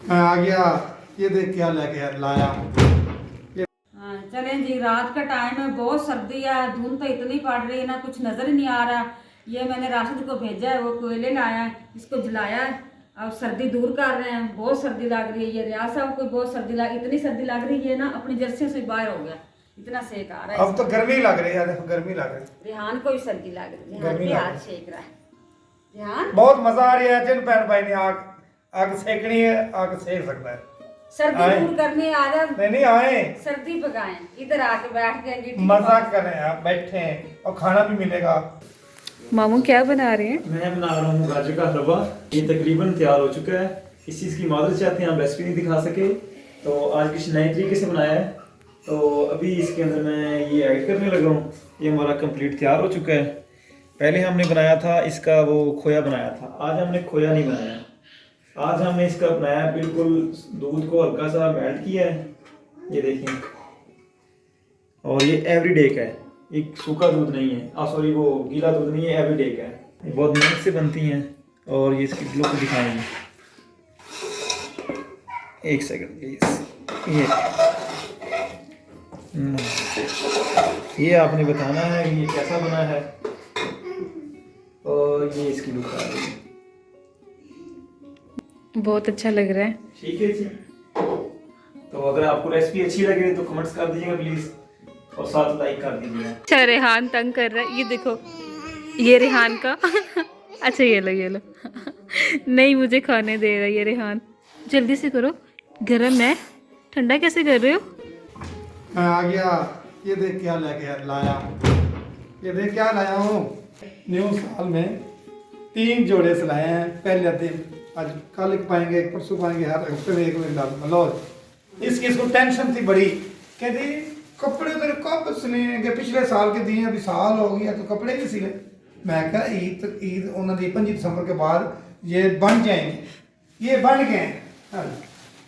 मैं आ गया, ये देख क्या लेके लाया। हाँ चलें जी, रात का टाइम है, बहुत सर्दी है, धुंध तो इतनी पड़ रही है ना, कुछ नज़र ही नहीं आ रहा। ये मैंने राशिद को भेजा है, वो कोयले लाया है, इसको जलाया है। अब सर्दी दूर कर रहे हैं, बहुत सर्दी लग रही है। ये रियाज साहब को बहुत सर्दी लग, इतनी सर्दी लग रही है ना, अपनी जर्सी से बाहर हो गया, इतना सेक आ रहा है। अब तो गर्मी लग रही है, देखो गर्मी लग रही है। रिहान को भी सर्दी लग रही है, रिहान गर्मी भी लग हाथ रही है। सेक रहा है। रिहान बहुत मजा आ रहा है, जिन बहन भाई ने आग आग सेकनी है, आग सेक सकता है। सर्दी आए। दूर करने आ रहा, नहीं नहीं आए, सर्दी पकाएं, इधर आके बैठ गए अंगीठी मजा करें, आप बैठे हैं और खाना भी मिलेगा। मामू क्या बना रहे हैं? मैं बना रहा हूँ गाजर का हलवा। ये तकरीबन तैयार हो चुका है। इस चीज़ की मादर चाहते हैं हम रेसिपी नहीं दिखा सके, तो आज किसी नए तरीके से बनाया है। तो अभी इसके अंदर मैं ये ऐड करने लगा हूँ। ये हमारा कंप्लीट तैयार हो चुका है। पहले हमने बनाया था इसका वो खोया बनाया था, आज हमने खोया नहीं बनाया। आज हमने इसका बनाया बिल्कुल दूध को हल्का सा मेल्ट किया है, ये देखें। और ये एवरीडे का है, एक सूखा दूध नहीं है, सॉरी वो गीला दूध नहीं है, एवरीडे का है। ये बहुत मेहनत से बनती हैं और ये इसकी ग्लो को दिखाएंगे। एक सेकंड प्लीज। ये आपने बताना है कि ये कैसा बना है और ये इसकी लुक आ रही है। बहुत अच्छा लग रहा है। ठीक है जी, तो अगर आपको रेसिपी अच्छी लगे तो कमेंट्स कर दीजिएगा प्लीज और साथ लाइक कर दीजिएगा। अच्छा रेहान तंग कर रहा है, ये देखो, ये रेहान का अच्छा ये लो नहीं मुझे खाने दे रहा ये रेहान। जल्दी से करो, गरम है, ठंडा कैसे कर रहे हो? मैं आ गया, ये देख क्या लेके लाया। ये देख क्या लाया हूँ। न्यू साल में 3 जोड़े सिलाए हैं। पहले दिन आज कल पाएंगे, परसों पाएंगे, हर हफ्ते में एक डालूंगा। लो इसकी इसको टेंशन थी बड़ी, कहती कपड़े तेरे कब सिलेंगे, पिछले साल के दिए, अभी साल हो गया तो कपड़े नहीं सिले। मैं कहा ईद उन्होंने 25 दिसंबर के बाद ये बन जाएंगे, ये बन गए हैं।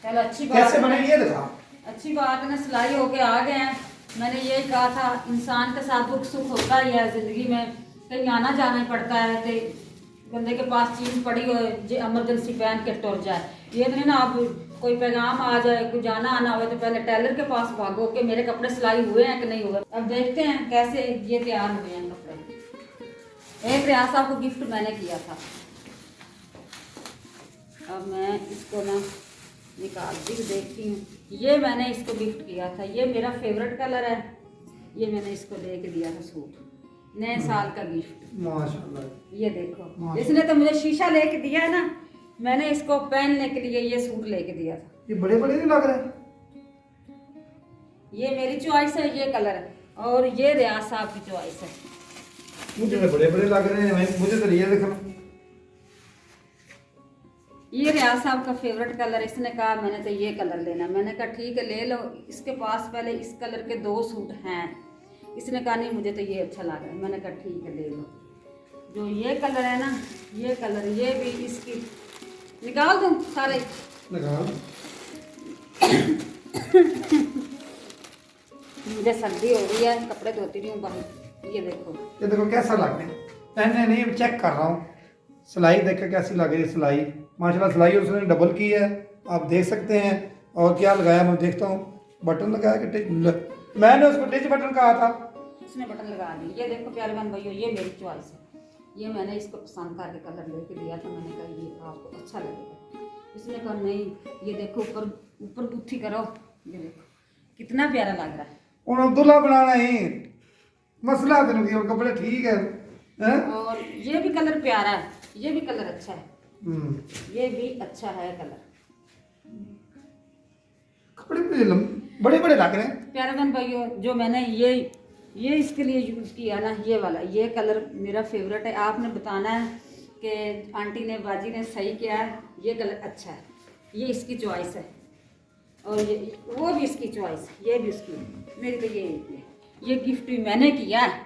चलो अच्छी बात कैसे है। बने ये दिखा। अच्छी बात है ना, सिलाई होके आ गए हैं। मैंने यही कहा था, इंसान के साथ दुख सुख होता ही है ज़िंदगी में, कहीं आना जाना ही पड़ता है। तो बंदे के पास चीज़ पड़ी हो जो इमरजेंसी पहन के टुर जाए, ये तो नहीं ना आप कोई पैगाम आ जाए, कोई जाना आना हो तो पहले टेलर के पास भागो कि मेरे कपड़े सिलाई हुए हैं कि नहीं हुए। अब देखते हैं कैसे ये तैयार हुए हैं कपड़े। एक रियाज साहब को गिफ्ट मैंने किया था, अब मैं इसको ना निकालती हूँ, देखती हूँ। ये मैंने इसको गिफ्ट किया था, ये मेरा फेवरेट कलर है। ये मैंने इसको दे के दिया था सूट, नए साल का गिफ्ट। माशाल्लाह। ये देखो, इसने तो मुझे शीशा लेके दिया है ना, मैंने इसको पहनने के लिए ये सूट लेके दिया था। ये बड़े बड़े नहीं लग रहे। ये मेरी चॉइस है, ये कलर है, और ये रियाज साहब की चॉइस है। मुझे तो बड़े बड़े लग रहे हैं, मुझे तो ये देखना। ये रियाज साहब का फेवरेट कलर, इसने कहा मैंने तो ये कलर लेना। मैंने कहा ठीक है ले लो। इसके पास पहले इस कलर के 2 सूट हैं, इसने कहा नहीं मुझे तो ये अच्छा लग रहा है। मैंने कहा ठीक है ले लो। जो ये कलर है ना, ये कलर, ये भी इसकी निकाल दूँ सारे। मुझे सर्दी हो रही है, कपड़े धोती रही हूँ बाहर। ये देखो कैसा लग रहा है, पहनने नहीं चेक कर रहा हूँ। सिलाई देखो कैसी लग रही है। सिलाई माशाल्लाह, सिलाई उसने डबल की है, आप देख सकते हैं। और क्या लगाया मैं देखता हूँ, बटन लगाया कि मैंने उसको टिच बटन कहा था, उसने बटन लगा दी। ये देखो प्यारे बहन भाइयों, ये मेरी चॉइस है। ये मैंने इसको पसंद करके कलर लेके दिया था। मैंने कहा ये आपको अच्छा लगेगा। इसने कहा नहीं, ये देखो ऊपर ऊपर गुत्थी करो, ये देखो कितना प्यारा लग रहा है। उन्होंने अब्दुल्ला बनाना ही मसला तो नहीं, कपड़े ठीक है, हैं? और ये भी कलर प्यारा है, ये भी कलर अच्छा है, ये भी अच्छा है कलर। कपड़े मुझे बड़े बड़े लग रहे हैं। प्यारे बहन भाइयों, जो मैंने ये इसके लिए यूज़ किया ना, ये वाला, ये कलर मेरा फेवरेट है। आपने बताना है कि आंटी ने, बाजी ने सही किया है, ये कलर अच्छा है, ये इसकी चॉइस है। और ये वो भी इसकी चॉइस, ये भी उसकी, मेरी तो ये गिफ्ट भी मैंने किया है।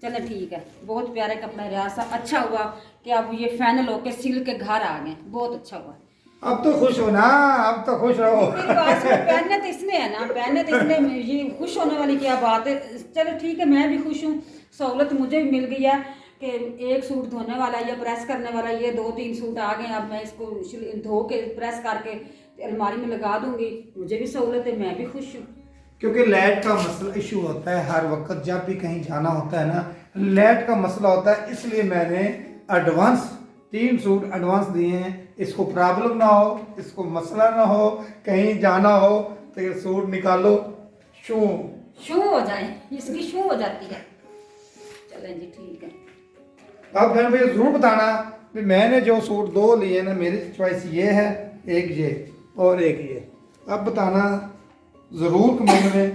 चलो ठीक है, बहुत प्यारे कपड़े रियासा। अच्छा हुआ कि अब ये फाइनल होके सिल के घर आ गए, बहुत अच्छा हुआ। अब तो खुश हो ना, अब तो खुश रहो। पहनने तो इसने है ना, पहनने तो इसने, ये खुश होने वाली क्या बात है। चलो ठीक है, मैं भी खुश हूँ, सहूलत मुझे भी मिल गई है कि एक सूट धोने वाला या प्रेस करने वाला, ये 2-3 सूट आ गए, अब मैं इसको धो के प्रेस करके अलमारी में लगा दूंगी, मुझे भी सहूलत है, मैं भी खुश हूँ। क्योंकि लाइट का मसला इशू होता है हर वक्त, जब भी कहीं जाना होता है ना लाइट का मसला होता है, इसलिए मैंने एडवांस 3 सूट एडवांस दिए हैं। इसको प्रॉब्लम ना हो, इसको मसला ना हो, कहीं जाना हो तो ये सूट निकालो, शू हो जाए, इसकी शू हो जाती है। चलें जी, ठीक है। अब फिर मुझे ज़रूर बताना कि मैंने जो सूट 2 लिए ना, मेरी चॉइस ये है, एक ये और एक ये। अब बताना ज़रूर कमेंट में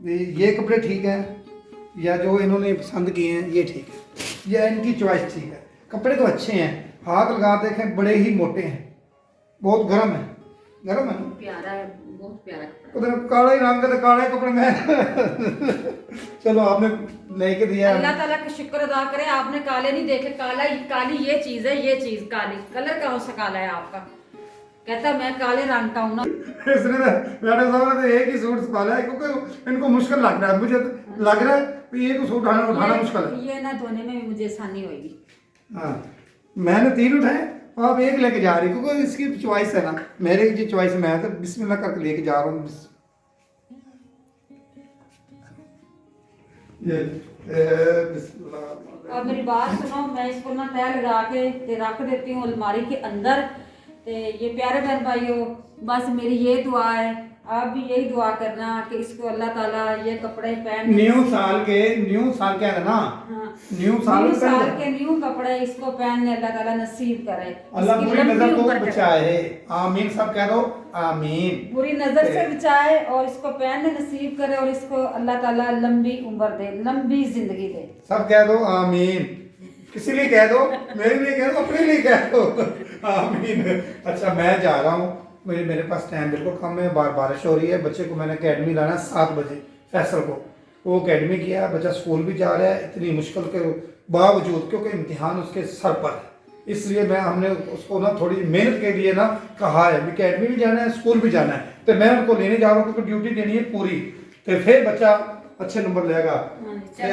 भी ये कपड़े ठीक हैं या जो इन्होंने पसंद किए हैं ये ठीक है या इनकी चॉइस ठीक है। कपड़े तो अच्छे हैं, हाथ लगा देखें बड़े ही मोटे हैं, बहुत गर्म है, गर्म है, प्यारा है, बहुत प्यारा कपड़ा। उधर काला ही रंग है, काले कपड़े में चलो आपने लेके दिया। अल्लाह ताला का शुक्र अदा करें, आपने काले नहीं देखे। काली ये चीज है, ये चीज काली, कलर कौन सा काला है आपका? कहता मैं काले रंग का हूँ ना। इसने मैडम साहब ने तो एक ही सूट पाला है क्योंकि इनको मुश्किल लग रहा है, मुझे तो लग रहा है कि एक सूट उठाना मुश्किल है। ये ना धोने में भी मुझे आसानी होगी। हाँ, मैंने 3 उठाए और आप एक लेके जा रही क्योंकि इसकी चॉइस है ना, मेरे की चॉइस मैं तो बिस्मिल्लाह करके लेके जा रहा हूँ। ये बिस्मिल्लाह। अब मेरी बात सुनो, मैं इसको ना तय लगा के रख देती हूँ अलमारी के अंदर। तो ये प्यारे बहन भाइयों, बस मेरी ये दुआ है, आप भी यही दुआ करना कि इसको अल्लाह ताला ये कपड़े पहन न्यू साल के क्या है ना, हाँ, न्यू साल के न्यू कपड़े इसको पहनने अल्लाह ताला नसीब करे। अल्लाह इसकी बुरी लंबी नजर को उम्र करे। बचाए, आमीन सब कह दो, आमीन। बुरी नजर से बचाए और इसको पहनने नसीब करे और इसको अल्लाह ताला लंबी उम्र दे, लंबी जिंदगी दे। सब कह दो आमीन, किसी लिए कह दो, मेरे लिए कह दो, अपने लिए कह दो, आमीन। अच्छा मैं जा रहा हूँ, मेरे पास टाइम बिल्कुल कम है, बारिश हो रही है, बच्चे को मैंने अकेडमी लाना है 7 बजे, फैसल को, वो अकेडमी किया, बच्चा स्कूल भी जा रहा है, इतनी मुश्किल के बावजूद क्योंकि इम्तिहान उसके सर पर है, इसलिए हमने उसको ना थोड़ी मेहनत के लिए ना कहा है, अकेडमी भी जाना है, स्कूल भी जाना है, तो मैं उनको लेने जा रहा हूँ क्योंकि ड्यूटी देनी है पूरी, तो फिर बच्चा अच्छे नंबर लेगा।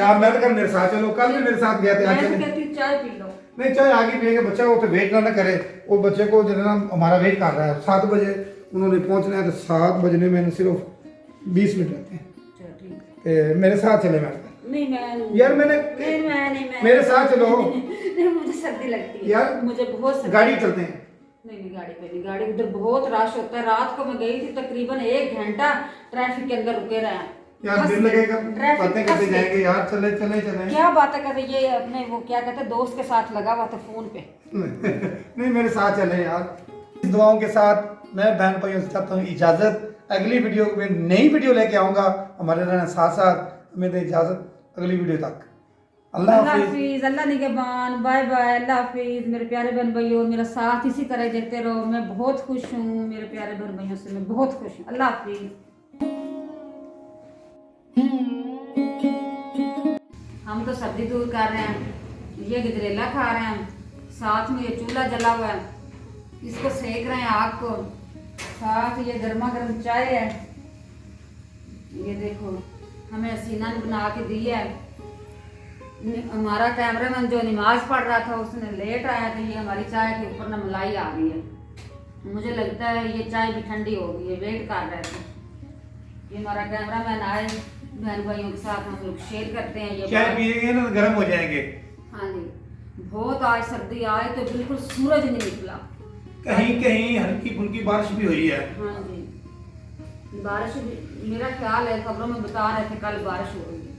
आप मैं तो कल मेरे साथ चलो, कल भी मेरे साथ गया थे, चाय पी लो। नहीं चाहे आगे पिएगा, बच्चा वो तो वेट ना करे, वो बच्चे को जो है ना हमारा वेट कर रहा है, 7 बजे उन्होंने पहुंचना है, तो 7 बजने में सिर्फ 20 मिनट लगते हैं। मेरे साथ चले नहीं मैं यार, मैंने नहीं मेरे साथ चलो। नहीं मुझे सर्दी लगती है यार, मुझे बहुत सर्दी। गाड़ी चलते हैं। नहीं गाड़ी पे नहीं, गाड़ी उधर बहुत रश होता है। रात को मैं गई थी, तकरीबन 1 घंटा ट्रैफिक के अंदर रुके रहे। यार दिन लगेगा, बातें करते जाएंगे यार, चले क्या बातें कर रही है, ये अपने वो क्या कहते हैं दोस्त के साथ लगा हुआ था फोन पे। नहीं मेरे साथ चले यार। इस दुआओं के साथ मैं बहन भाइयों से चाहता हूँ इजाजत, अगली वीडियो में नई वीडियो लेके आऊंगा, हमारे रहना साथ साथ, हमें दे इजाजत अगली वीडियो तक। अल्लाह हाफिज, अल्लाह निगहबान, बाय बाय, अल्लाह हाफिज। मेरे प्यारे बहन भाइयों, मेरा साथ इसी तरह देते रहो, मैं बहुत खुश हूँ मेरे प्यारे बहन भाइयों से, मैं बहुत खुश हूँ। अल्लाह हाफिज। हम तो सर्दी दूर कर रहे हैं, ये गजरेला खा रहे हैं, साथ में ये चूल्हा जला हुआ है, इसको सेक रहे हैं आग को, साथ ये गर्मा गर्म चाय है, ये देखो हमें हसीना ने बना के दी है। हमारा कैमरामैन जो नमाज पढ़ रहा था उसने लेट आया, तो ये हमारी चाय के ऊपर ना मलाई आ गई है। मुझे लगता है ये चाय भी ठंडी हो गई है, वेट कर रहे थे। ये हमारा कैमरामैन आए, बहन भाइयों के साथ हम लोग शेयर करते हैं। ये चाय पिएंगे ना तो गर्म हो जाएंगे। हाँ जी, बहुत आज सर्दी आई तो बिल्कुल सूरज नहीं निकला, कहीं कहीं हल्की फुल्की बारिश भी हुई है। हाँ जी, बारिश भी, मेरा ख्याल है खबरों में बता रहे थे कल बारिश हो रही है।